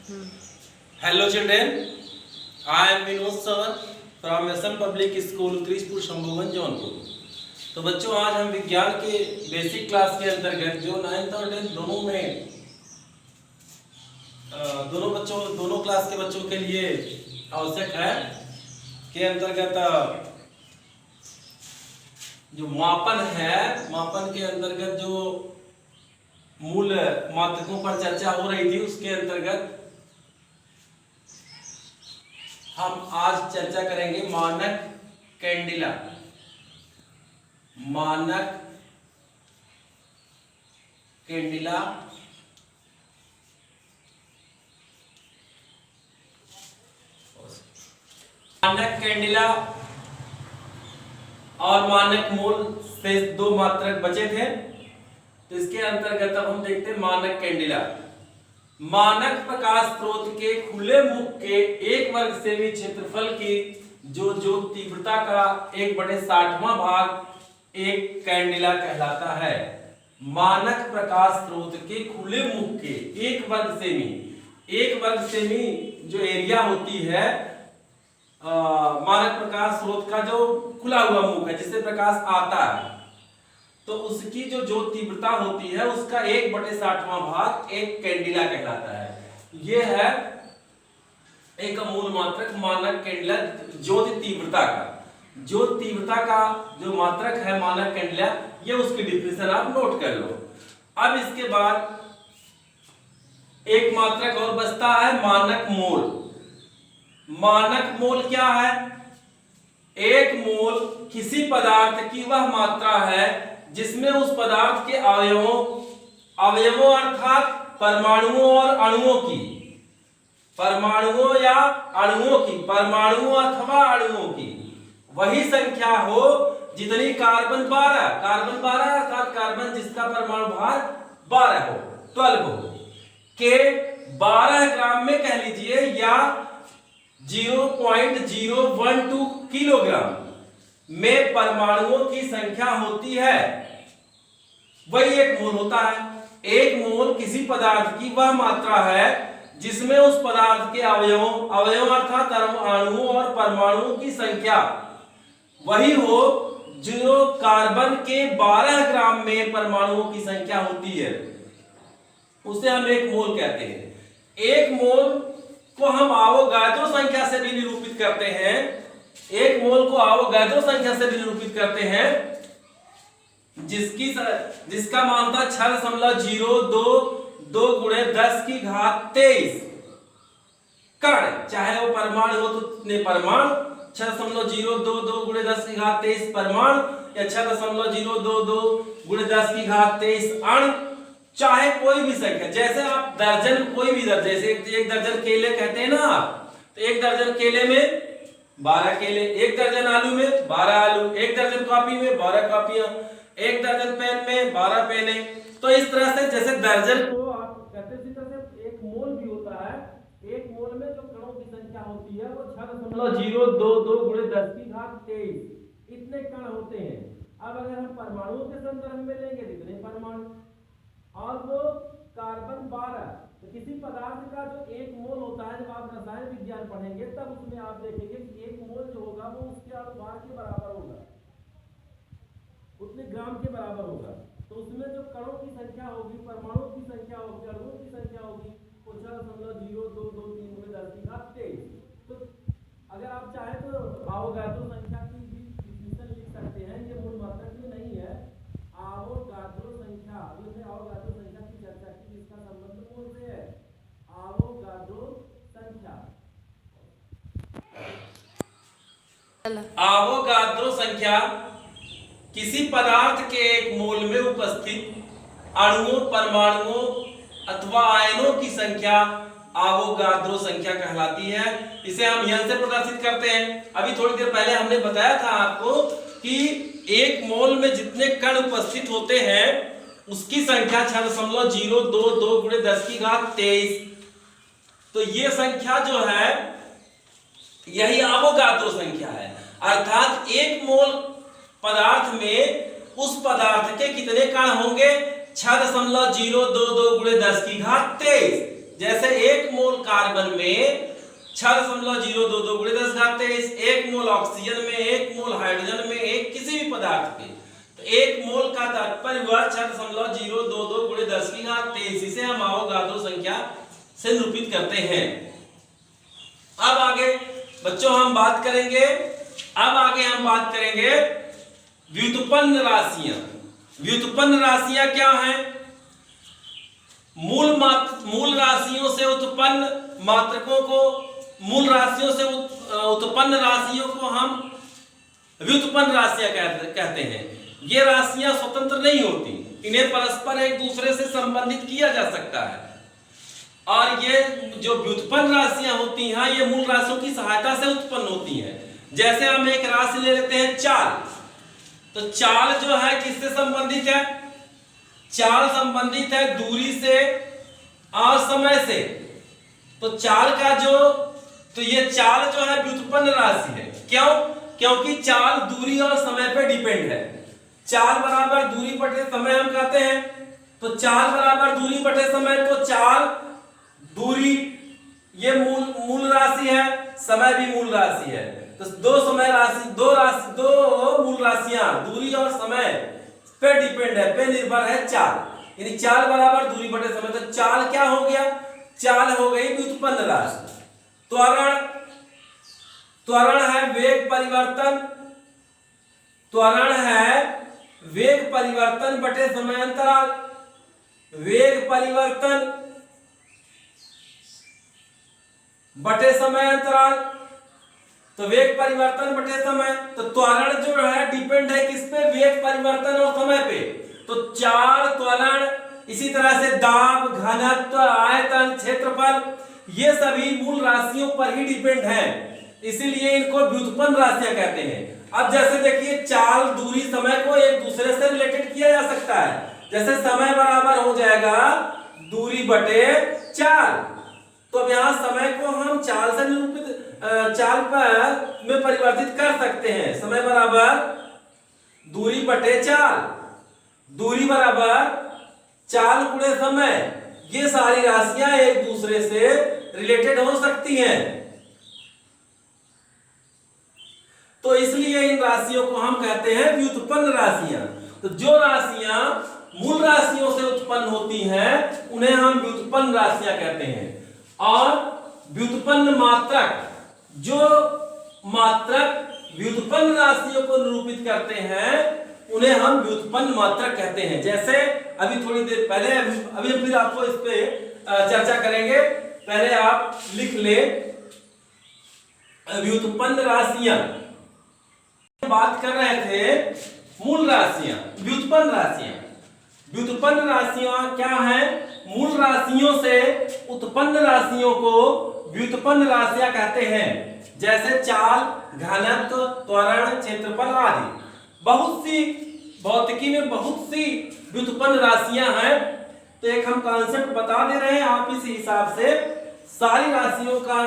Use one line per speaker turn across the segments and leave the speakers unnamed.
Hello children, I am Vinod sir from SM Public School त्रिशपुर Shambhuganj Jaunpur. तो बच्चों आज हम विज्ञान के बेसिक क्लास के अंतर्गत जो 9th और 10th दोनों क्लास के बच्चों के लिए आवश्यक है के अंतर्गत जो मापन है, मापन के अंतर्गत जो मूल मात्रकों पर चर्चा हो रही थी उसके अंतर्गत हम आज चर्चा करेंगे मानक कैंडिला। मानक कैंडिला मानक कैंडिला और मानक मूल से दो मात्रक बचे थे, तो इसके अंतर्गत अब हम देखते हैं मानक कैंडिला। मानक प्रकाश स्रोत के खुले मुख के 1 वर्ग सेमी क्षेत्रफल की जो तीव्रता का 1/60वां भाग एक कैंडिला कहलाता है। मानक प्रकाश स्रोत के खुले मुख के 1 वर्ग सेमी जो एरिया होती है, मानक प्रकाश स्रोत का जो खुला हुआ मुख है जिससे प्रकाश आता है, तो उसकी जो तीव्रता होती है उसका 1/60वां भाग एक कैंडिला कहलाता है। यह है एक मूल मात्रक मानक कैंडिला। ज्योति तीव्रता का जो मात्रक है मानक कैंडिला, ये उसकी डिफिनेशन आप नोट कर लो। अब इसके बाद एक मात्रक और बचता है मानक मोल। मानक मोल क्या है? एक मोल किसी पदार्थ की वह मात्रा है जिसमें उस पदार्थ के अवयवों अर्थात परमाणुओं और अणुओं की, परमाणुओं अथवा अणुओं की वही संख्या हो जितनी कार्बन 12 अर्थात कार्बन जिसका परमाणु भार 12 हो, 12 हो, के 12 ग्राम में कह लीजिए या 0.012 किलोग्राम में परमाणुओं की संख्या होती है, वही एक मोल होता है। एक मोल किसी पदार्थ की वह मात्रा है जिसमें उस पदार्थ के अवयवों अर्थात अणुओं और परमाणुओं की संख्या वही हो जो कार्बन के 12 ग्राम में परमाणुओं की संख्या होती है, उसे हम एक मोल कहते हैं। एक मोल को हम आवोगाद्रो संख्या से भी निरूपित करते हैं। एक मोल को आवोगाद्रो संख्या से भी निरूपित करते हैं जिसका मान था 6.022 × 10⁻23 कण, चाहे वो परमाणु हो तो कितने परमाणु, 6.022 × 10⁻23 परमाणु या 6.022 × 10⁻23 अणु, चाहे कोई भी संख्या। जैसे आप दर्जन, कोई भी दर्जन, जैसे 1 दर्जन केले कहते हैं ना आप, तो 1 दर्जन केले में 12 केले, 1 दर्जन आलू में 12 आलू, 1 दर्जन कॉपी में 12 कॉपियां, 1 दर्जन पेन में 12 पेने। तो इस तरह से जैसे दर्जन को आप कहते हैं, इसी तरह से एक मोल भी होता है। एक मोल में जो कणों की संख्या होती है वो 6.022 × 10⁻23 इतने कण होते हैं। अब अगर हम परमाणुओं के संदर्भ में लेंगे तो इतने परमाणु, और वो कार्बन 12, तो किसी पदार्थ का जो एक मोल होता है, जब आप रसायन विज्ञान पढ़ेंगे तब उसमें आप देखेंगे कि एक मोल जो होगा वो उसके अणुभार के बराबर होगा, उतने ग्राम के बराबर होगा। तो उसमें जो कणों की संख्या होगी, परमाणुओं की संख्या होगी, अणुओं की संख्या होगी, वो 6.0223 × 10⁻23। तो अगर आप चाहें तो आवोगाद्रो संख्या की भी डिफिनेशन लिख सकते हैं। ये मूल मात्रक में नहीं है, आवोगाद्रो संख्या, अभी हमने आवोगाद्रो संख्या की चर्चा की जिसका संबंध मोल से है। आवोगाद्रो संख्या किसी पदार्थ के एक मोल में उपस्थित अणुओं, परमाणुओं अथवा आयनों की संख्या आवोगाद्रो संख्या कहलाती है। इसे हम यहां से प्रदर्शित करते हैं। अभी थोड़ी देर पहले हमने बताया था आपको कि एक मोल में जितने कण उपस्थित होते हैं उसकी संख्या 6.022 × 10⁻23। तो ये संख्या जो है यही आवोगाद्रो संख्या है। अर्थात एक मोल पदार्थ में उस पदार्थ के कितने कण होंगे? 6.022 × 10⁻23। जैसे 1 मोल कार्बन में 6.022 गुणे 10⁻23, 1 मोल ऑक्सीजन में, 1 मोल हाइड्रोजन में, एक किसी भी पदार्थ पे, तो 1 मोल का तात्पर्य हुआ 6.022 गुणे 10⁻23। इसे हम अवोगाद्रो संख्या से निरूपित करते हैं। अब आगे बच्चों हम बात करेंगे, व्युत्पन्न राशियां। व्युत्पन्न राशियां क्या हैं? मूल राशियों से उत्पन्न मात्रकों को, मूल राशियों से उत्पन्न राशियों को हम व्युत्पन्न राशियां कहते हैं। ये राशियां स्वतंत्र नहीं होती, इन्हें परस्पर एक दूसरे से संबंधित किया जा सकता है। और ये जो व्युत्पन्न राशियां होती हैं ये मूल राशियों की सहायता से उत्पन्न होती हैं। जैसे हम एक राशि ले लेते हैं चाल, तो चाल जो है किससे संबंधित है? चाल संबंधित है दूरी से और समय से। तो चाल का तो ये चाल जो है व्युत्पन्न राशि है। क्यों? क्योंकि चाल दूरी और समय पे डिपेंड है। चाल बराबर दूरी बटे समय हम कहते हैं, तो चाल बराबर दूरी बटे समय, तो चाल दूरी ये मूल राशि है, समय भी मूल राशि है। तो दो मूल राशियां दूरी और समय पे डिपेंड है, पे निर्भर है चाल, यानी चाल बराबर दूरी बटे समय। तो चाल क्या हो गया? चाल हो गई व्युत्पन्न राशि। त्वरण है वेग परिवर्तन, त्वरण है वेग परिवर्तन बटे समय अंतराल। वेग परिवर्तन बटे समय अंतराल, तो वेग परिवर्तन बटे समय। तो त्वरण जो है डिपेंड है किस पे? वेग परिवर्तन और समय पे। तो चाल, त्वरण, इसी तरह से दाब, घनत्व, आयतन, क्षेत्रफल, ये सभी मूल राशियों पर ही डिपेंड हैं, इसीलिए इनको व्युत्पन्न राशियां कहते हैं। अब जैसे देखिए चाल, दूरी, समय को एक दूसरे से रिलेटेड किया जा सकता है। जैसे समय बराबर हो जाएगा दूरी बटे चाल, तो अब यहां समय को हम चाल से निरूपित, चाल में परिवर्तित कर सकते हैं। समय बराबर दूरी बटे चाल, दूरी बराबर चाल गुणे समय, ये सारी राशियां एक दूसरे से रिलेटेड हो सकती हैं। तो इसलिए इन राशियों को हम कहते हैं व्युत्पन्न राशियां। तो जो राशियां मूल राशियों से उत्पन्न होती हैं उन्हें हम व्युत्पन्न राशियां कहते हैं। और व्युत्पन्न मात्रक, जो मात्रक व्युत्पन्न राशियों को निरूपित करते हैं उन्हें हम व्युत्पन्न मात्रक कहते हैं। जैसे अभी थोड़ी देर पहले, अभी फिर आपको इस पे चर्चा करेंगे, पहले आप लिख ले व्युत्पन्न राशियां। बात कर रहे थे मूल राशियां, व्युत्पन्न राशियां। व्युत्पन्न राशियां क्या हैं? मूल राशियों से उत्पन्न राशियों को व्युत्पन्न राशियां कहते हैं। जैसे चाल, घनत्व, त्वरण, क्षेत्रफल आदि। बहुत सी भौतिकी में बहुत सी व्युत्पन्न राशियां हैं। तो एक हम कॉन्सेप्ट बता दे रहे हैं, आप इस हिसाब से सारी राशियों का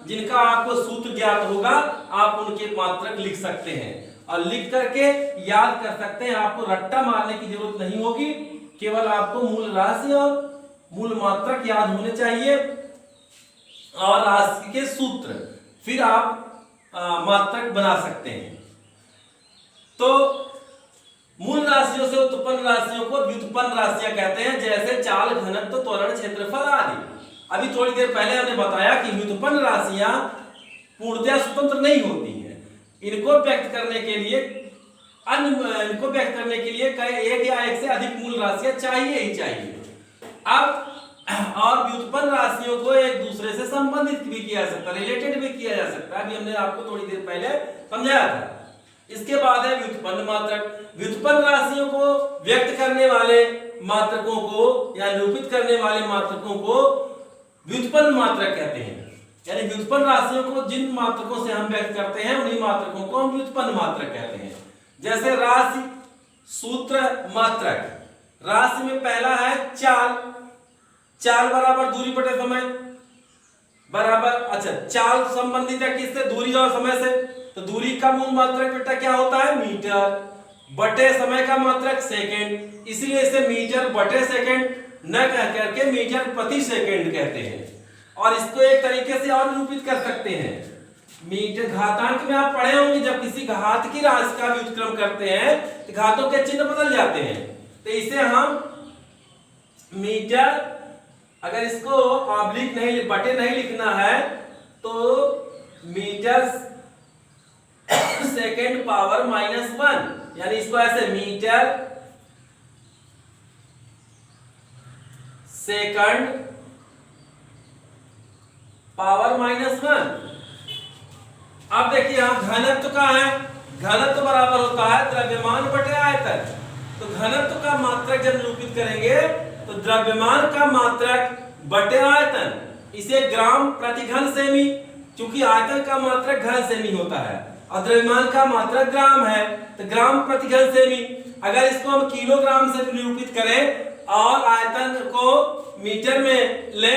जिनका आपको सूत्र ज्ञात होगा आप उनके मात्रक लिख सकते हैं और लिख करके याद कर सकते हैं। आपको रट्टा मारने की जरूरत नहीं होगी, केवल आपको मूल राशि और मूल मात्रक याद होने चाहिए और राशि के सूत्र, फिर आप मात्रक बना सकते हैं। तो मूल राशियों से उत्पन्न राशियों को व्युत्पन्न राशियां कहते हैं। जैसे चाल, घनत्व, त्वरण, क्षेत्रफल आदि। अभी थोड़ी देर पहले हमने बताया कि व्युत्पन्न राशियां पूर्णतः स्वतंत्र नहीं होती हैं। इनको व्यक्त करने के लिए एक या एक से अधिक मूल राशियां चाहिए ही चाहिए। अब और व्युत्पन्न राशियों को एक दूसरे से संबंधित भी किया जा सकता है, रिलेटेड भी किया जा सकता है। अभी हमने आपको थोड़ी देर पहले समझाया था। इसके बाद है व्युत्पन्न मात्रक। व्युत्पन्न राशियों को व्यक्त करने वाले मात्रकों को या निरूपित करने वाले मात्रकों को व्युत्पन्न मात्रक कहते हैं। यानी व्युत्पन्न राशियों को जिन मात्रकों से हम व्यक्त करते हैं उन्हीं मात्रकों को हम व्युत्पन्न मात्रक कहते हैं। जैसे राशि, सूत्र, मात्रक। राशि में पहला है चाल। चाल बराबर दूरी बटे समय बराबर, अच्छा चाल संबंधित है किससे? दूरी और समय से। तो दूरी का मूल मात्रक बेटा क्या होता है? मीटर, बटे समय का मात्रक सेकंड, इसलिए इसे मीटर बटे सेकंड न कह करके मीटर प्रति सेकंड कहते हैं। और इसको एक तरीके से और निरूपित कर सकते हैं, मीटर घातांक में आप पढ़े होंगे, जब किसी घात की राशि का व्युत्क्रम करते हैं तो घातों के चिन्ह बदल जाते हैं। तो इसे हम मीटर, अगर इसको ऑब्लिक नहीं बटे नहीं लिखना है तो मीटर सेकंड पावर -1, यानी इसको ऐसे मीटर सेकंड पावर -1। अब देखिए यहां घनत्व का है, घनत्व बराबर होता है द्रव्यमान बटे आयतन। तो घनत्व का मात्रक जब निरूपित करेंगे तो द्रव्यमान का मात्रक बटे आयतन, इसे ग्राम प्रति घन सेमी, क्योंकि आयतन का मात्रक घन सेमी होता है और द्रव्यमान का मात्रक ग्राम है, तो ग्राम प्रति घन सेमी। अगर इसको हम किलोग्राम से निरूपित करें और आयतन को मीटर में ले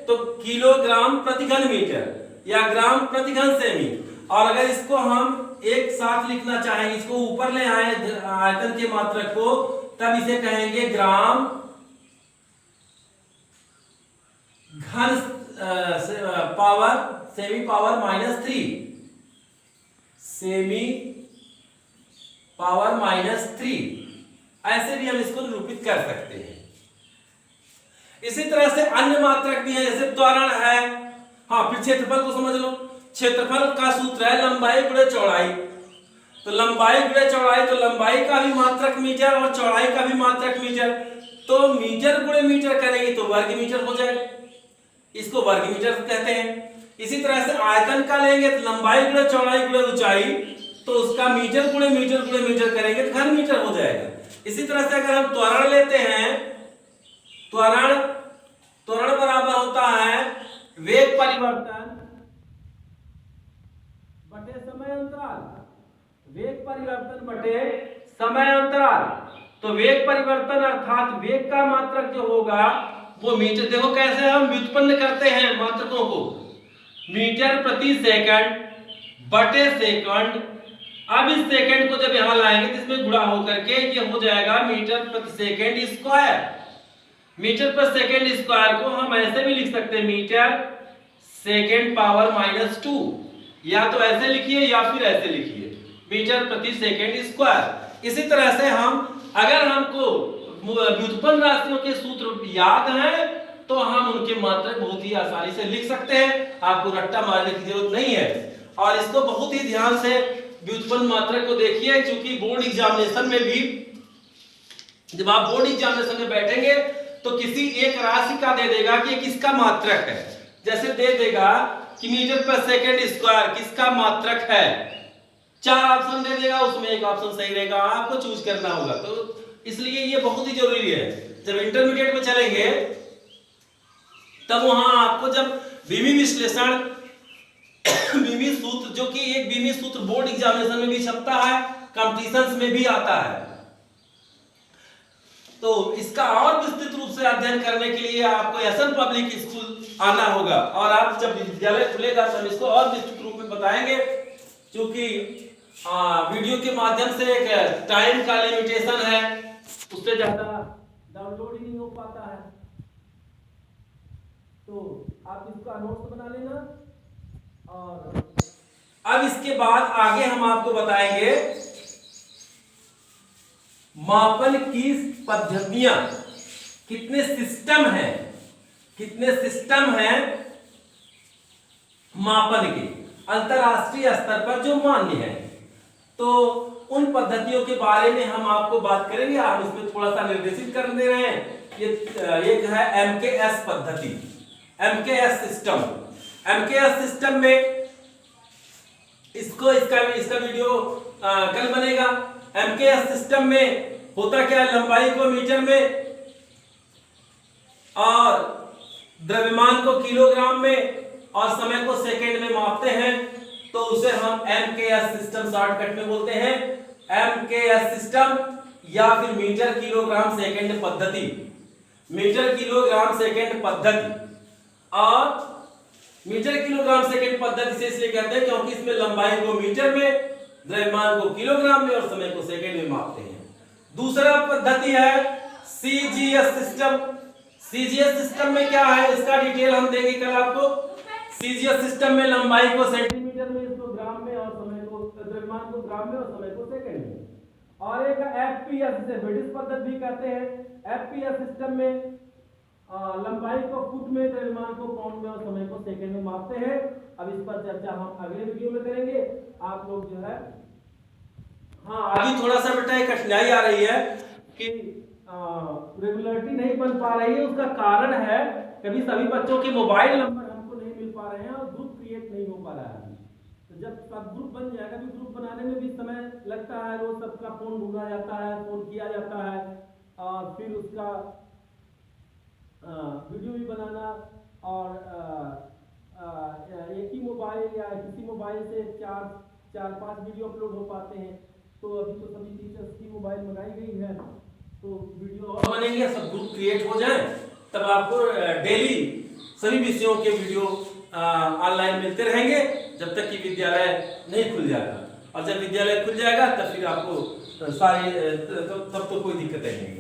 तो किलोग्राम प्रति घन मीटर या ग्राम प्रति घन सेमी। और अगर इसको हम एक साथ लिखना चाहें, इसको ऊपर ले आए आयतन के मात्रक को, तब इसे कहेंगे ग्राम घन power semi power -3, semi power -3। ऐसे भी हम इसको निरूपित कर सकते हैं। इसी तरह से अन्य मात्रक भी है, जैसे त्वरण है। हाँ, फिर क्षेत्रफल को समझ लो। क्षेत्रफल का सूत्र है लंबाई गुणे चौड़ाई। तो लंबाई गुणे चौड़ाई, तो लंबाई का भी मात्रक मीटर और चौड़ाई का भी मात्रक मीटर। तो मीटर गुणे मीटर करेंगे तो वर्ग मीटर हो जाएगा, इसको वर्ग मीटर कहते हैं। इसी तरह से आयतन का लेंगे तो लंबाई गुणे चौड़ाई गुणे ऊंचाई, तो उसका मीटर गुणे मीटर करेंगे तो घन मीटर हो जाएगा। इसी तरह से अगर हम त्वरण लेते हैं, त्वरण बराबर होता है वेग परिवर्तन बटे समय अंतराल, वेग परिवर्तन बटे समय अंतराल। तो वेग परिवर्तन अर्थात वेग का मात्रक जो होगा वो मीटर, देखो कैसे हम व्युत्पन्न करते हैं मात्रकों को, मीटर प्रति सेकंड बटे सेकंड। अब इस सेकंड को जब यहां लाएंगे तो इसमें गुणा होकर के ये हो जाएगा मीटर प्रति सेकंड स्क्वायर। मीटर पर सेकंड स्क्वायर को हम ऐसे भी लिख सकते हैं, मीटर सेकंड पावर -2, या तो ऐसे लिखिए या फिर ऐसे लिखिए, मीटर प्रति सेकंड स्क्वायर। इसी तरह से हम, अगर हमको व्युत्पन्न राशियों के सूत्र याद हैं तो हम उनके मात्रक बहुत ही आसानी से लिख सकते हैं, आपको रट्टा मारने की जरूरत नहीं है। और इसको बहुत ही ध्यान से व्युत्पन्न मात्रक को देखिए, क्योंकि बोर्ड एग्जामिनेशन में भी जब आप बोर्ड एग्जामिनेशन में बैठेंगे तो किसी एक राशि का दे देगा कि किसका मात्रक है। जैसे दे देगा कि मीटर पर सेकंड स्क्वायर किसका मात्रक है, 4 ऑप्शन दे देगा, उसमें एक ऑप्शन सही रहेगा, आपको चूज करना होगा। तो इसलिए ये बहुत ही जरूरी है। जब इंटरमीडिएट में चलेंगे तब वहां आपको जब बीमी विश्लेषण बीमी सूत्र, जो कि एक बीमी सूत्र बोर्ड एग्जामिनेशन में भी छपता है, कॉम्पिटिशन्स में भी आता है, तो इसका और विस्तृत रूप से अध्ययन करने के लिए आपको एसएन पब्लिक स्कूल आना होगा। और आप जब विद्यालय खुलेगा तो हम इसको और विस्तृत रूप में बताएंगे, क्योंकि वीडियो के माध्यम से एक टाइम का लिमिटेशन है, उससे ज्यादा डाउनलोड ही नहीं हो पाता है। तो आप इसका नोट्स बना लेना। और अब इसके बाद आगे हम आपको बताएंगे मापन की पद्धतियां, कितने सिस्टम हैं मापन के अंतरराष्ट्रीय स्तर पर जो मान्य है। तो उन पद्धतियों के बारे में हम आपको बात करेंगे। आप इसमें थोड़ा सा निर्देशित कर दे रहे हैं। ये एक है एमकेएस पद्धति, एमकेएस सिस्टम। एमकेएस सिस्टम में इसका वीडियो कल बनेगा। एमकेएस सिस्टम में होता क्या है, लंबाई को मीटर में और द्रव्यमान को किलोग्राम में और समय को सेकंड में मापते हैं, तो उसे हम एमकेएस सिस्टम शॉर्टकट में बोलते हैं। एमकेएस सिस्टम या फिर मीटर किलोग्राम सेकंड पद्धति, मीटर किलोग्राम सेकंड पद्धति। और मीटर किलोग्राम सेकंड पद्धति से इसलिए कहते हैं क्योंकि इसमें लंबाई को मीटर में, द्रव्यमान को किलोग्राम में और समय को सेकंड में मापते हैं। दूसरा पद्धति है सीजीएस सिस्टम। सीजीएस सिस्टम में क्या है इसका डिटेल हम देंगे कल आपको। सीजीएस सिस्टम में लंबाई को सेंटीमीटर में, इसको ग्राम में और समय को, द्रव्यमान को ग्राम में और समय को सेकंड में। और एक एफपीएस से ब्रिटिश पद्धति भी कहते हैं। एफपीएस सिस्टम में लंबाई को फुट में, द्रव्यमान को पाउंड में और समय को सेकंड में मापते हैं। अब इस पर चर्चा हम अगले वीडियो में करेंगे। आप लोग जो है अभी थोड़ा सा बेटा एक कठिनाई आ रही है कि रेगुलरिटी नहीं बन पा रही है। उसका कारण है कभी सभी बच्चों के मोबाइल नंबर हमको नहीं मिल पा रहे हैं और ग्रुप क्रिएट नहीं हो पा रहा है। तो जब सब ग्रुप बन जाएगा, भी ग्रुप बनाने में भी समय लगता है, रोज सबका फोन ढूंढा जाता है, फोन किया जाता है, और फिर उसका वीडियो भी बनाना, और एक ही मोबाइल या किसी मोबाइल से चार पांच वीडियो अपलोड हो पाते हैं। तो अभी तो सभी टीचर्स की मोबाइल मंगाई गई है, तो वीडियो और बनेंगे, सब ग्रुप क्रिएट हो जाए, तब आपको डेली सभी विषयों के वीडियो ऑनलाइन मिलते रहेंगे जब तक कि विद्यालय नहीं खुल जाता। और जब विद्यालय खुल जाएगा तब फिर आपको सारी तब तो कोई दिक्कत नहीं है।